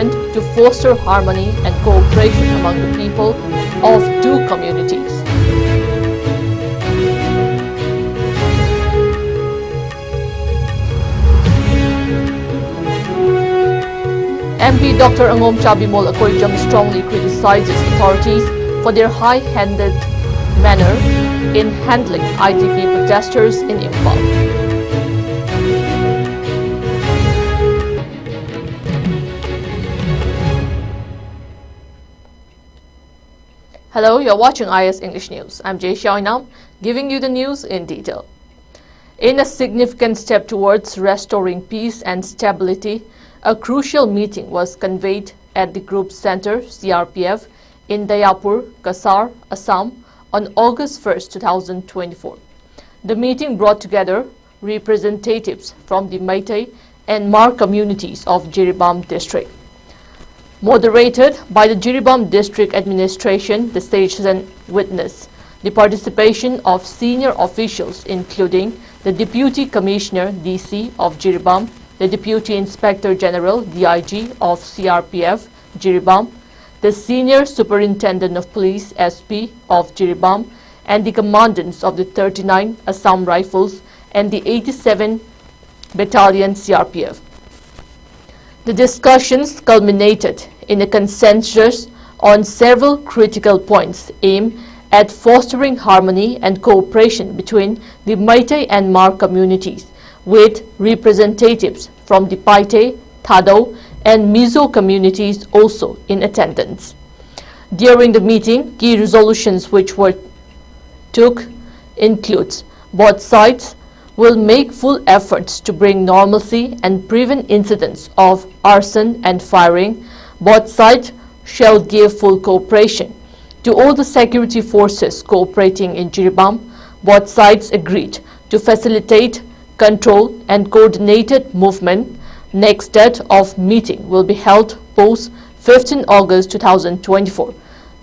commitment to foster harmony and cooperation among the people of two communities. MP Dr. Angom Chabimol Akoijam strongly criticizes authorities for their high-handed manner in handling IDP protesters in Imphal. Hello, you're watching IS English News. I'm Jay Xiaoinam, giving you the news in detail. In a significant step towards restoring peace and stability, a crucial meeting was convened at the Group Center, CRPF, in Dayapur, Kasar, Assam, on August 1, 2024. The meeting brought together representatives from the Meitei and Mar communities of Jiribam district. Moderated by the Jiribam District Administration, the session witnessed the participation of senior officials including the Deputy Commissioner DC of Jiribam, the Deputy Inspector General DIG of CRPF Jiribam, the Senior Superintendent of Police SP of Jiribam, and the commandants of the 39 Assam Rifles and the 87 Battalion CRPF. The discussions culminated in a consensus on several critical points aimed at fostering harmony and cooperation between the Meitei and Mar communities, with representatives from the Paite, Thado, and Mizo communities also in attendance. During the meeting, key resolutions which were took includes both sides will make full efforts to bring normalcy and prevent incidents of arson and firing. Both sides shall give full cooperation to all the security forces cooperating in Jiribam. Both sides agreed to facilitate, control, and coordinated movement. Next date of meeting will be held post 15 August 2024.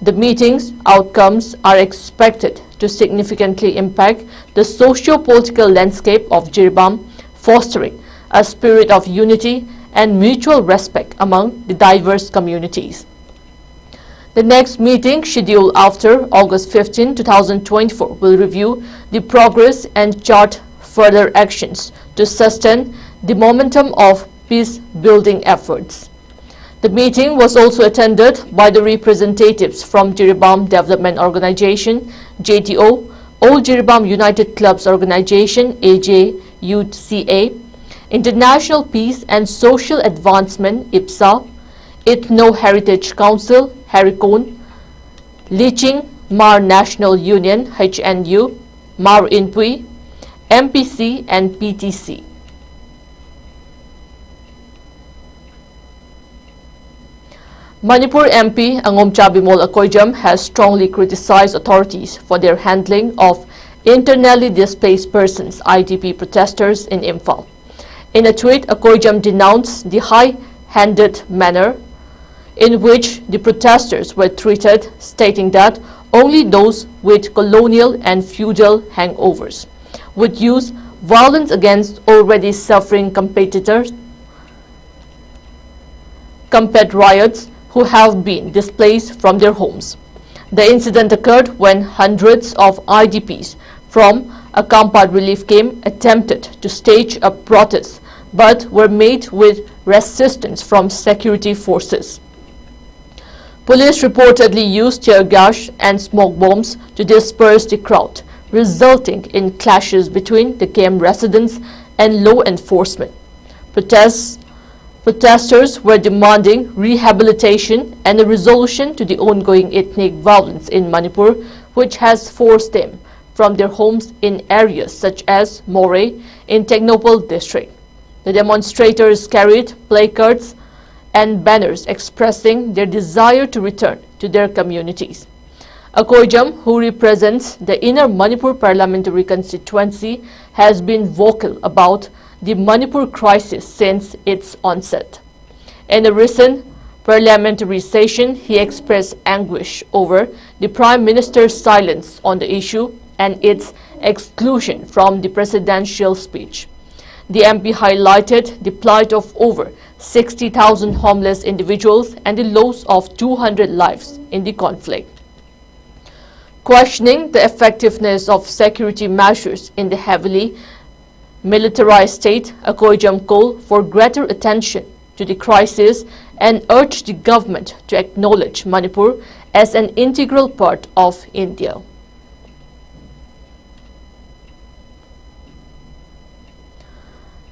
The meeting's outcomes are expected to significantly impact the socio-political landscape of Jiribam, fostering a spirit of unity and mutual respect among the diverse communities. The next meeting, scheduled after August 15, 2024, will review the progress and chart further actions to sustain the momentum of peace-building efforts. The meeting was also attended by the representatives from Jiribam Development Organization, JTO, All Jiribam United Clubs Organization, AJUCA, International Peace and Social Advancement, IPSA, Ethno Heritage Council, HERICON, Liching Mar National Union, HNU, Mar Inpui, MPC, and PTC. Manipur MP Angom Chabimol Akoijam has strongly criticized authorities for their handling of internally displaced persons, IDP protesters in Imphal. In a tweet, Akoijam denounced the high-handed manner in which the protesters were treated, stating that only those with colonial and feudal hangovers would use violence against already suffering competitors, riots who have been displaced from their homes. The incident occurred when hundreds of IDPs from a Kampad relief camp attempted to stage a protest but were met with resistance from security forces. Police reportedly used tear gas and smoke bombs to disperse the crowd, resulting in clashes between the camp residents and law enforcement. Protesters were demanding rehabilitation and a resolution to the ongoing ethnic violence in Manipur, which has forced them from their homes in areas such as Moray in Technopole district. The demonstrators carried placards and banners expressing their desire to return to their communities. Akoijam, who represents the Inner Manipur Parliamentary Constituency, has been vocal about the Manipur crisis since its onset. In a recent parliamentary session, he expressed anguish over the Prime Minister's silence on the issue and its exclusion from the presidential speech. The MP highlighted the plight of over 60,000 homeless individuals and the loss of 200 lives in the conflict. Questioning the effectiveness of security measures in the heavily militarized state, AUG called for greater attention to the crisis and urged the government to acknowledge Manipur as an integral part of India.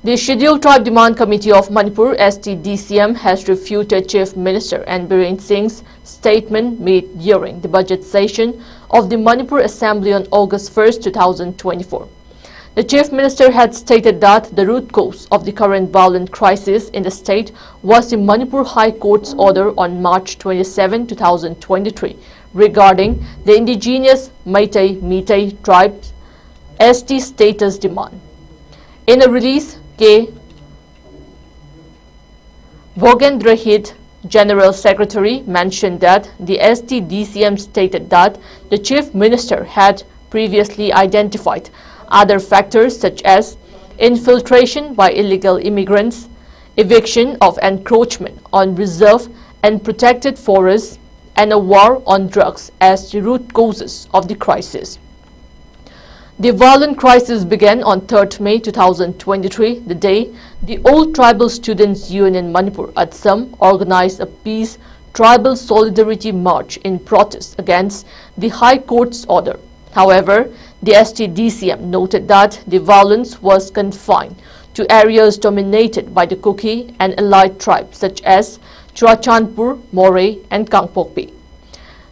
The Scheduled Tribe Demand Committee of Manipur (STDCM) has refuted Chief Minister N. Biren Singh's statement made during the budget session of the Manipur Assembly on August 1, 2024. The Chief Minister had stated that the root cause of the current violent crisis in the state was the Manipur High Court's order on March 27, 2023 regarding the indigenous Meitei tribes ST status demand. In a release, K. Bhogendrahit, General Secretary, mentioned that the STDCM stated that the Chief Minister had previously identified other factors such as infiltration by illegal immigrants, eviction of encroachment on reserve and protected forests, and a war on drugs as the root causes of the crisis. The violent crisis began on 3rd May 2023, the day the All Tribal Students Union Manipur (ATSAM) organized a peace tribal solidarity march in protest against the High Court's order. However, the STDCM noted that the violence was confined to areas dominated by the Kuki and allied tribes such as Churachandpur, Moreh, and Kangpokpi.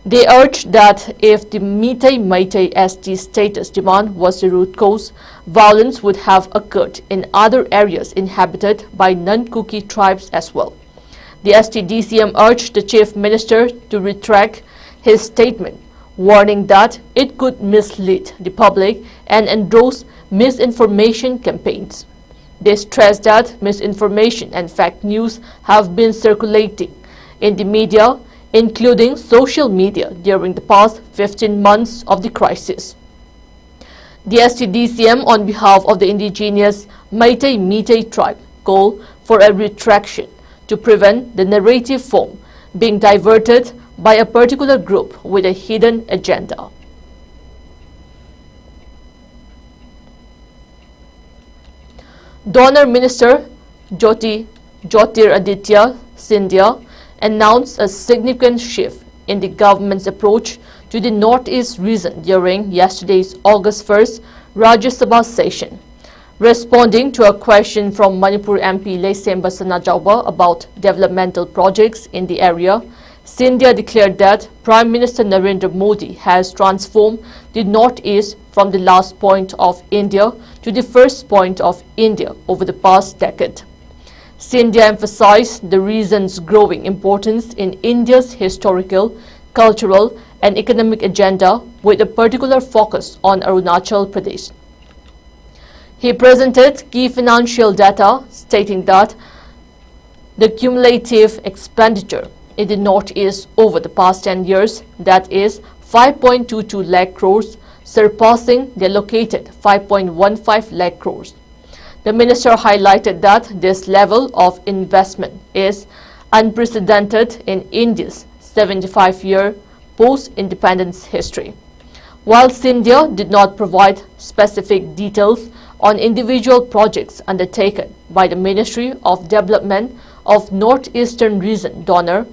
They urged that if the Meitei ST status demand was the root cause, violence would have occurred in other areas inhabited by non-Kuki tribes as well. The STDCM urged the Chief Minister to retract his statement, warning that it could mislead the public and endorse misinformation campaigns. They stressed that misinformation and fake news have been circulating in the media, including social media, during the past 15 months of the crisis. The STDCM, on behalf of the indigenous Meitei tribe, called for a retraction to prevent the narrative form being diverted by a particular group with a hidden agenda. Donor Minister Jyotiraditya Scindia announced a significant shift in the government's approach to the Northeast region during yesterday's August 1st Rajya Sabha session. Responding to a question from Manipur MP Leisemba Sanajauba about developmental projects in the area, Scindia declared that Prime Minister Narendra Modi has transformed the Northeast from the last point of India to the first point of India over the past decade. Scindia emphasized the region's growing importance in India's historical, cultural, and economic agenda with a particular focus on Arunachal Pradesh. He presented key financial data stating that the cumulative expenditure in the Northeast over the past 10 years, that is 5.22 lakh crores, surpassing the allocated 5.15 lakh crores. The minister highlighted that this level of investment is unprecedented in India's 75-year post-independence history. While Scindia did not provide specific details on individual projects undertaken by the Ministry of Development of Northeastern Region donor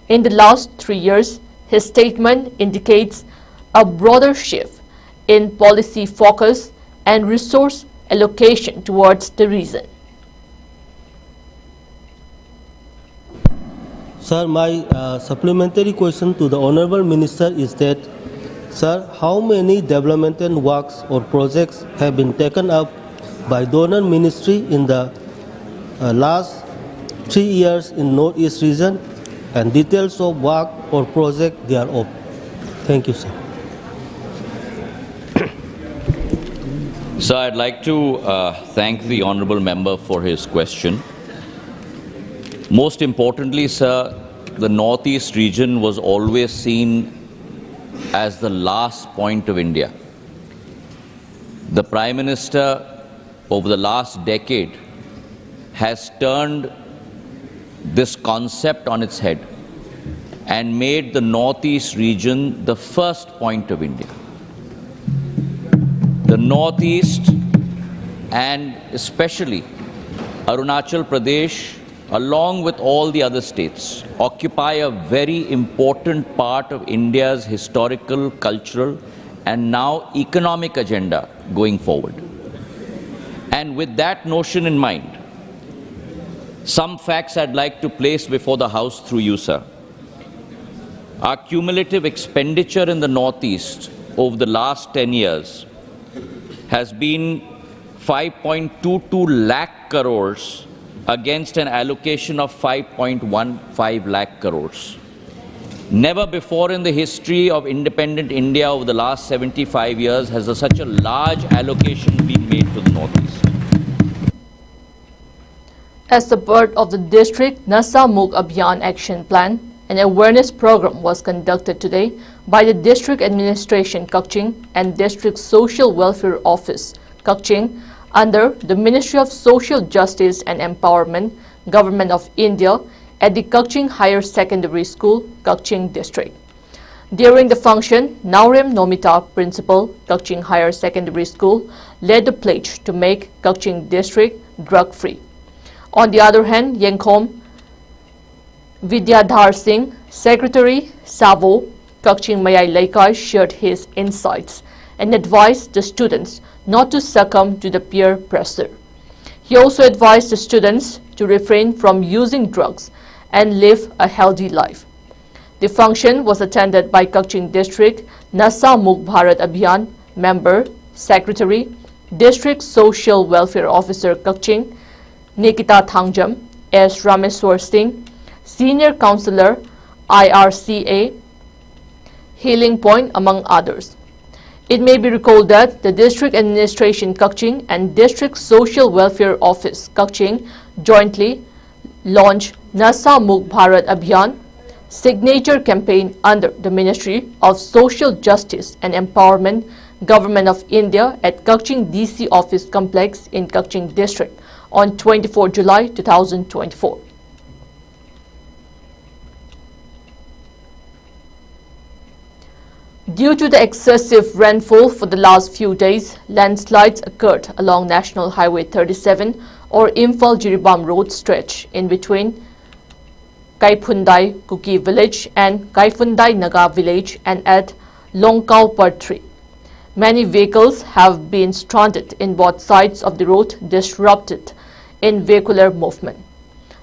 in the last 3 years, his statement indicates a broader shift in policy focus and resource allocation towards the region. Sir, my supplementary question to the Honorable Minister is that, sir, how many developmental works or projects have been taken up by donor ministry in the last 3 years in Northeast region, and details of work or project thereof? Thank you, sir. So I'd like to thank the Honourable Member for his question. Most importantly, sir, the Northeast region was always seen as the last point of India. The Prime Minister over the last decade has turned this concept on its head and made the Northeast region the first point of India. The Northeast, and especially Arunachal Pradesh, along with all the other states, occupy a very important part of India's historical, cultural, and now economic agenda going forward. And with that notion in mind, some facts I'd like to place before the House through you, sir. Our cumulative expenditure in the Northeast over the last 10 years has been 5.22 lakh crores against an allocation of 5.15 lakh crores. Never before in the history of independent India over the last 75 years has such a large allocation been made to the Northeast. As the part of the District Nasa Mukh Abhiyan Action Plan, an awareness program was conducted today by the District Administration Kaching and District Social Welfare Office Kaching under the Ministry of Social Justice and Empowerment, Government of India at the Kaching Higher Secondary School, Kaching District. During the function, Naurem Nomita, Principal, Kaching Higher Secondary School, led the pledge to make Kaching District drug-free. On the other hand, Yengkhom Vidyadhar Singh, Secretary, Savo, Kaching Mayai Laikai, shared his insights and advised the students not to succumb to the peer pressure. He also advised the students to refrain from using drugs and live a healthy life. The function was attended by Kaching District Nasa Mukh Bharat Abhiyan Member, Secretary, District Social Welfare Officer Kaching, Nikita Thangjam, S. Rameswar Singh, Senior Councillor, IRCA, Healing Point, among others. It may be recalled that the District Administration Kaching and District Social Welfare Office Kaching jointly launched Nasa Mukh Bharat Abhiyan signature campaign under the Ministry of Social Justice and Empowerment, Government of India at Kaching DC Office Complex in Kaching District on 24 July 2024. Due to the excessive rainfall for the last few days, landslides occurred along National Highway 37 or Imphal-Jiribam road stretch in between Kaifundai Kuki village and Kaifundai Naga village and at Longkau Partri. Many vehicles have been stranded in both sides of the road, disrupted in vehicular movement.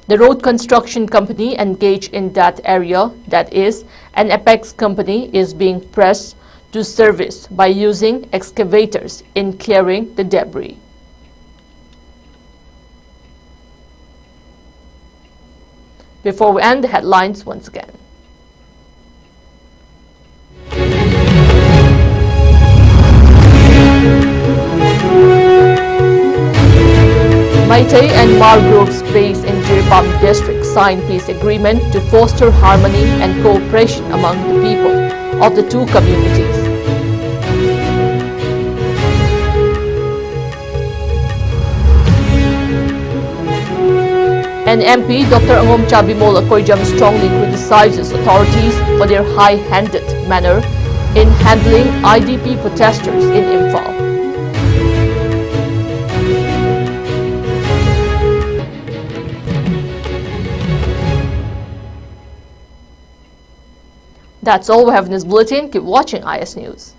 The road construction company engaged in that area, that is, an apex company, is being pressed to service by using excavators in clearing the debris. Before we end, the headlines once again. Meitei and Mar groups based in Jiribam district signed peace agreement to foster harmony and cooperation among the people of the two communities. And MP Dr. Angom Chabimol Akoijam strongly criticizes authorities for their high-handed manner in handling IDP protesters in Imphal. That's all we have in this bulletin. Keep watching IS News.